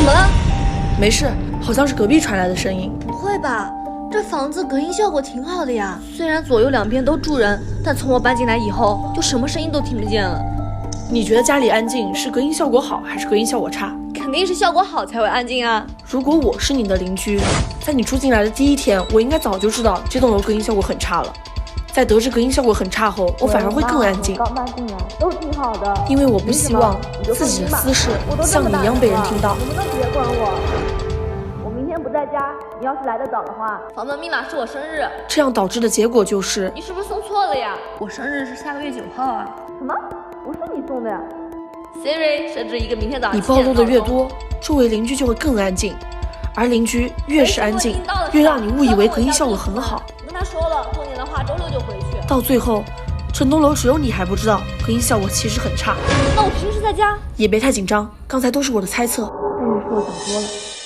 么了？没事，好像是隔壁传来的声音。不会吧？这房子隔音效果挺好的呀。虽然左右两边都住人，但从我搬进来以后，就什么声音都听不见了。你觉得家里安静是隔音效果好，还是隔音效果差？肯定是效果好才会安静啊。如果我是你的邻居，在你住进来的第一天，我应该早就知道这栋楼隔音效果很差了。在得知隔音效果很差后，我反而会更安静。刚搬进来都挺好的，因为我不希望自己的私事像你一样被人听到。能不能别管我？我明天不在家，你要是来得早的话，房门密码是我生日。这样导致的结果就是，你是不是送错了呀？我生日是下个月9号啊。什么？不是你送的呀 ？Siri 设置一个明天早上。你暴露的越多，周围邻居就会更安静，而邻居越是安静，越让你误以为隔音效果很好。跟他说了，过年的话周6就回去。到最后，整栋楼只有你还不知道隔音效果其实很差。那我平时在家也别太紧张，刚才都是我的猜测。但是说的早多了。